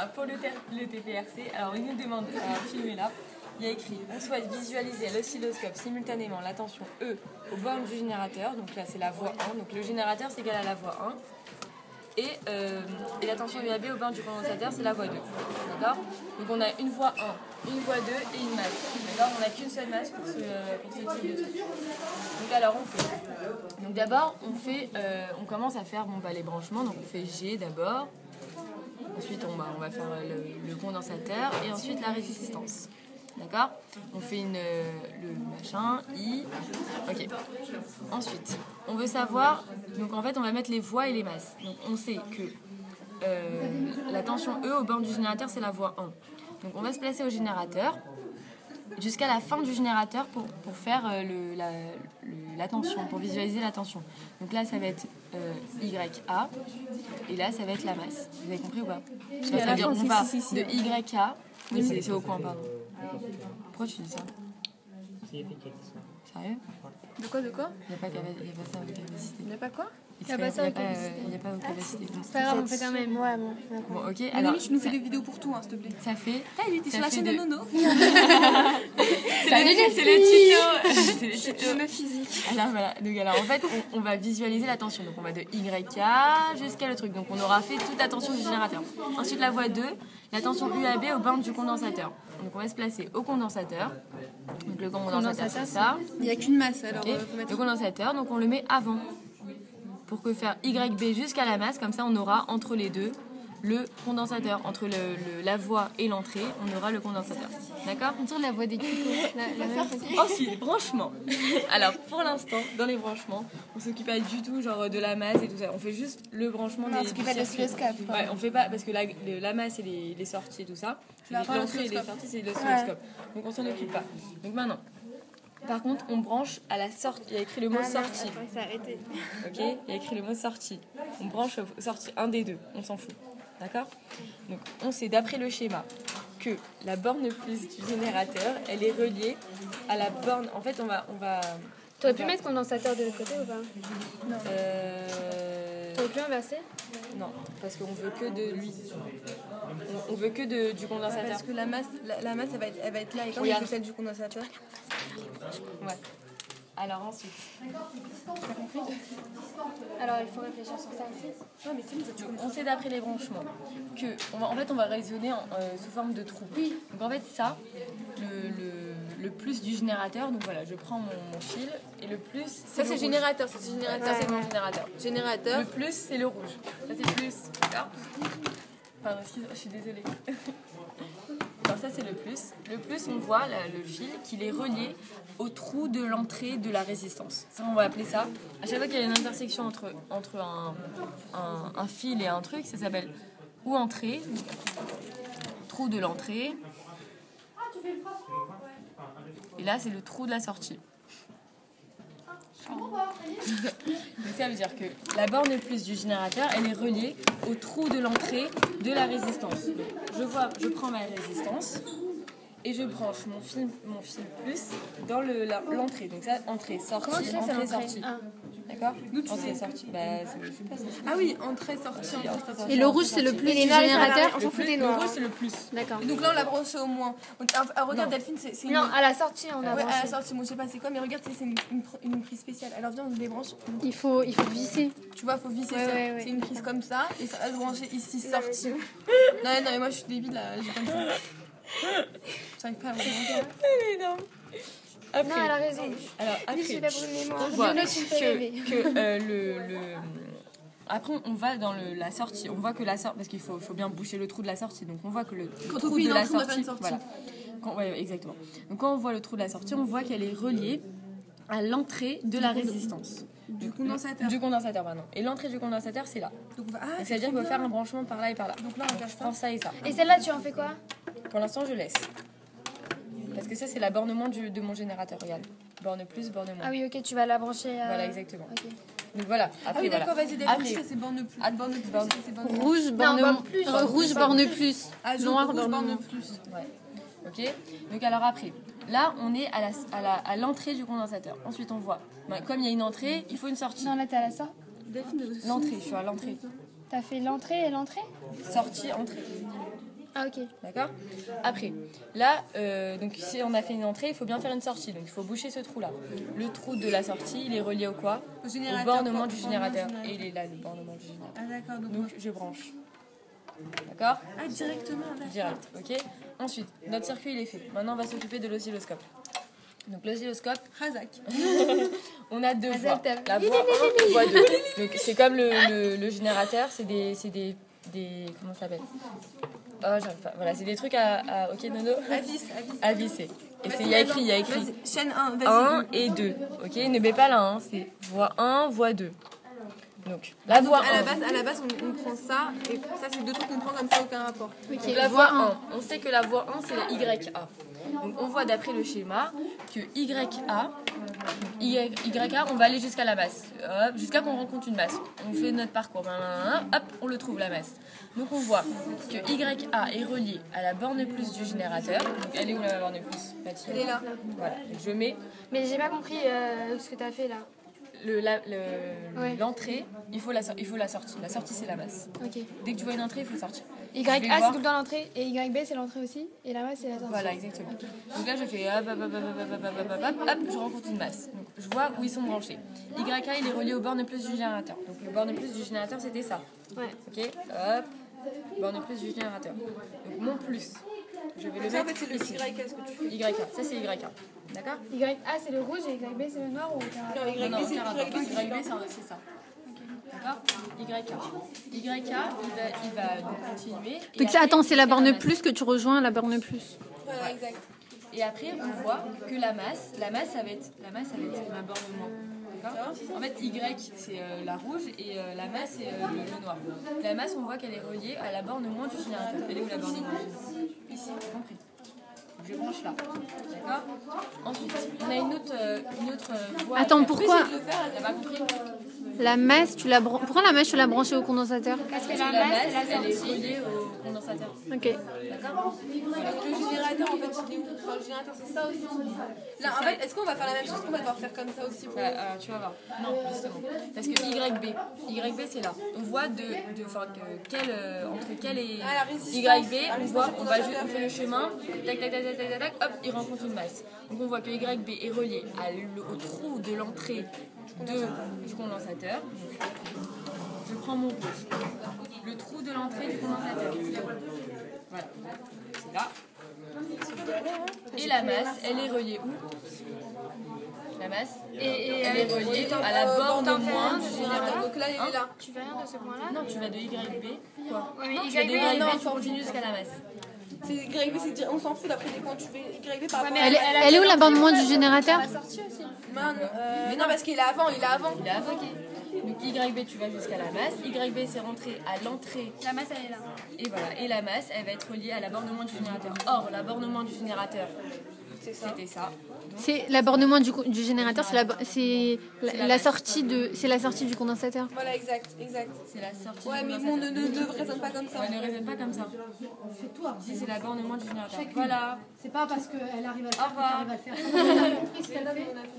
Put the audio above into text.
pour le TPRC, alors il nous demande un film là. Il y a écrit « On souhaite visualiser à l'oscilloscope simultanément la tension E aux bornes du générateur ». Donc là, c'est la voie 1. Donc le générateur, c'est égal à la voie 1. Et la tension UAB aux bornes du condensateur, c'est la voie 2. D'accord? Donc on a une voie 1, une voie 2 et une masse. D'accord? On n'a qu'une seule masse pour ce type de truc. Donc alors, on fait. Donc d'abord, on commence à faire les branchements. Donc on fait G d'abord. Ensuite, on va faire le condensateur et ensuite la résistance. D'accord? On fait le machin, I. Ok. Ensuite, on veut savoir. Donc en fait, on va mettre les voies et les masses. Donc on sait que la tension E au borne du générateur, c'est la voie 1. Donc on va se placer au générateur jusqu'à la fin du générateur pour faire la tension, pour visualiser la tension. Donc là, ça va être YA et là, ça va être la masse. Vous avez compris ou pas? Ça veut dire on va de YA. Oui, c'est au coin, pardon. Pourquoi tu dis ça? Sérieux? De quoi? Il n'y a pas ça aux capacités. Il n'y a pas quoi? Il n'y a pas aux capacités. C'est pas grave, on fait quand même. Ouais, bon, ok. Alors, tu nous fais des vidéos pour tout, hein, s'il te plaît. Ça fait. T'es sur la chaîne de Nono. C'est le tuto. Le physique. Alors voilà. Donc en fait, on va visualiser la tension. Donc on va de YA jusqu'à le truc. Donc on aura fait toute la tension du générateur. Ensuite, la voie 2, la tension UAB aux bornes du condensateur. Donc on va se placer au condensateur. Donc le condensateur, c'est ça. Il n'y a qu'une masse, alors. Le condensateur, donc on le met avant. Pour que faire YB jusqu'à la masse, comme ça on aura entre les deux le condensateur. Entre la voie et l'entrée, on aura le condensateur. D'accord? On tourne la voie des tutos. Ensuite, branchement. Alors pour l'instant, dans les branchements, on s'occupe pas du tout genre de la masse et tout ça. On fait juste le branchement des. On s'occupe pas de l'oscilloscope. Ouais, on fait pas parce que la masse et les sorties et tout ça. L'entrée et les sorties, c'est l'oscilloscope. Donc on s'en occupe pas. Donc maintenant. Par contre, on branche à la sortie. Il y a écrit le mot sortie. Ok? Il y a écrit le mot sortie. On branche aux sorties 1 des 2. On s'en fout. D'accord? Donc, on sait d'après le schéma que la borne plus du générateur, elle est reliée à la borne. En fait, on va. Tu aurais pu mettre condensateur de l'autre côté ou pas? Non. Tu aurais pu inverser? Non, parce qu'on veut que de lui. On veut que du condensateur. Parce que la masse elle va être là et quand on veut celle du condensateur. Ouais. Alors ensuite. Alors il faut réfléchir sur ça aussi. Non mais c'est bon, on sait d'après les branchements que on va raisonner sous forme de trou. Donc en fait ça, le plus du générateur, donc voilà, je prends mon fil et le plus ça c'est générateur, c'est mon générateur. Générateur. Le plus c'est le rouge. Ça c'est plus, d'accord? Pardon, je suis désolée. Alors ça c'est le plus. Le plus on voit le fil qu'il est relié au trou de l'entrée de la résistance. Ça on va appeler ça. À chaque fois qu'il y a une intersection entre un fil et un truc, ça s'appelle ou entrée, trou de l'entrée. Et là c'est le trou de la sortie. Donc ça veut dire que la borne plus du générateur, elle est reliée au trou de l'entrée de la résistance. Donc, je prends ma résistance et je branche mon fil plus dans l'entrée. Donc ça, entrée, sortie, entrée, sortie. D'accord? Entrée, sortie. Je sais pas, ah oui, entrée, sortie. Et le rouge, c'est le plus du générateur. On s'en fout des noirs. Le rouge, c'est le plus. D'accord. Et donc là, on l'a branché au moins. Regarde, Delphine, c'est non, à la sortie, on a branché. branché. À la sortie, moi je sais pas c'est quoi, mais regarde, c'est une prise spéciale. Alors viens, on les branche. Il faut visser. Tu vois, faut visser ça. Ouais. C'est une prise comme ça, et ça va se brancher ici, sortie. Non, mais moi je suis débile là, j'ai pas le temps. J'arrive pas à me brancher. Elle est énorme. Après, non, elle a raison. Alors, après, j'ai pas brûlé les mémoires. on voit après, on va dans la sortie. On voit que la sortie, parce qu'il faut bien boucher le trou de la sortie. Donc, on voit que le trou de la sortie. Voilà. Exactement. Donc, quand on voit le trou de la sortie, on voit qu'elle est reliée à l'entrée de la résistance. Du condensateur. Du condensateur, pardon. Et l'entrée du condensateur, c'est là. Donc, ça veut dire qu'il faut faire un branchement par là et par là. Donc là, je prends ça et ça. Et celle-là, tu en fais quoi? Pour l'instant, je laisse. Parce que ça, c'est la borne moins de mon générateur, regarde. Borne plus, borne moins. Ah oui, ok, tu vas la brancher. Voilà, exactement. Okay. Donc voilà. Après, d'accord, vas-y, après, c'est borne plus. Borne plus. Rouge, borne plus. Rouge, borne plus. Noir, borne plus. Ouais. Ok. Donc alors après, là, on est à l'entrée du condensateur. Ensuite, on voit. Comme il y a une entrée, il faut une sortie. Non, là, t'es à la sortie. L'entrée, je suis à l'entrée. T'as fait l'entrée et l'entrée? Sortie, entrée. Ah, ok. D'accord? Après, là, donc si on a fait une entrée, il faut bien faire une sortie. Donc il faut boucher ce trou-là. Le trou de la sortie, il est relié au quoi? Au bornement du générateur. Et il est là, le bornement du générateur. Ah d'accord. Donc je branche. D'accord? Ah directement. Direct, ok? Ensuite, notre circuit il est fait. Maintenant, on va s'occuper de l'oscilloscope. Donc l'oscilloscope, Razak. on a deux voies. t'as- La voie 1 et voie 2. Donc c'est comme le générateur, c'est des comment ça s'appelle? Oh, j'arrive pas. Voilà, c'est des trucs à ok Nono? À visser. Et il y a écrit. Vas-y, chaîne 1, vas-y. 1 et 2. Ok, ne mets pas la 1, c'est voie 1, voie 2. Donc, la voie 1. À la base, on prend ça, et ça, c'est deux trucs qu'on prend comme ça, aucun rapport. Ok. Donc, la voie 1, on sait que la voie 1, c'est la YA. Donc, on voit d'après le schéma que YA, on va aller jusqu'à la masse. Hop, jusqu'à qu'on rencontre une masse. On fait notre parcours. Hop, on le trouve, la masse. Donc, on voit que YA est relié à la borne plus du générateur. Donc, elle est où la borne plus? Elle est là. Voilà, je mets Mais j'ai pas compris ce que t'as fait là. l'entrée, il faut la sortie. La sortie, c'est la masse. Ok. Dès que tu vois une entrée, il faut sortir. YA, Je vais c'est voir. tout le temps l'entrée, et YB, c'est l'entrée aussi, et la masse, c'est la sortie. Voilà, exactement. Donc là, je fais hop, je rencontre une masse. Donc je vois où ils sont branchés. YA, il est relié au borne plus du générateur. Donc le borne plus du générateur, c'était ça. Ouais. Ok, hop, borne plus du générateur. Donc mon plus, je vais le Ça, en mettre fait, c'est le ici. YA, ce que tu fais. YA, ça c'est YA. D'accord? YA, c'est le rouge, et YB, c'est le noir ou aucun rapport? Non, YB, c'est aucun rapport. YB, c'est YB, c'est ça. D'accord? YA, il va donc continuer. Et Donc, après, attends, c'est la jusqu'à borne masse. plus que tu rejoins la borne plus. Voilà, exact. Et après, on voit que la masse, ça va être ma borne moins. D'accord? En fait, Y, c'est la rouge et la masse, c'est le noir. La masse, on voit qu'elle est reliée à la borne moins du générateur. Elle est où la borne moins? Ici, compris. Je branche là. D'accord? Ensuite, on a une autre voie. Attends, pourquoi T'as pas compris? la mèche, pourquoi la mèche, tu l'as branchée au condensateur? Parce que Parce la que la masse, masse, c'est la elle est sortie. reliée au condensateur. Ok. D'accord? Le générateur, en fait, il est où? Enfin, le générateur, c'est ça aussi. Là, en fait, est-ce qu'on va faire la même chose qu'on va devoir faire comme ça aussi pour... Tu vas voir. Non, justement. Parce que YB, c'est là. On voit entre quel et Ah, la résistance. YB, on résistance voit, au on fait le chemin, tac, hop, il rencontre une masse. Donc on voit que YB est relié au trou de l'entrée du condensateur. Je prends mon rouge. Le trou de l'entrée du condensateur. Voilà. C'est là. Et la masse, elle est reliée où? La masse, elle est reliée à la borne moins du générateur. Donc là, il est là. Tu fais rien de ce point-là? Non, tu vas de YB. Quoi? Ouais, mais Non, tu vas de YB, YB, non, tu continues jusqu'à la masse. C'est YB, on s'en fout d'après des points. Tu fais YB par rapport mais à... Elle est où la borne moins du générateur? La sortie aussi. Mais non, parce qu'il est avant, il est avant. Il est avant. Donc YB, tu vas jusqu'à la masse. YB, c'est rentré à l'entrée. La masse, elle est là. Et voilà. Et la masse, elle va être reliée à l'abornement du générateur. Or, l'abornement du générateur, c'était ça. C'est l'abornement du générateur, c'est la sortie du condensateur. Voilà, exact. C'est la sortie Ouais, du mais condensateur. bon, ne raisonne pas comme ça. Ouais, ne raisonne pas comme ça. Fais-toi. Ici, c'est l'abornement du générateur. Voilà. C'est pas parce qu'elle arrive à le Au revoir. faire qu'elle arrive à le faire.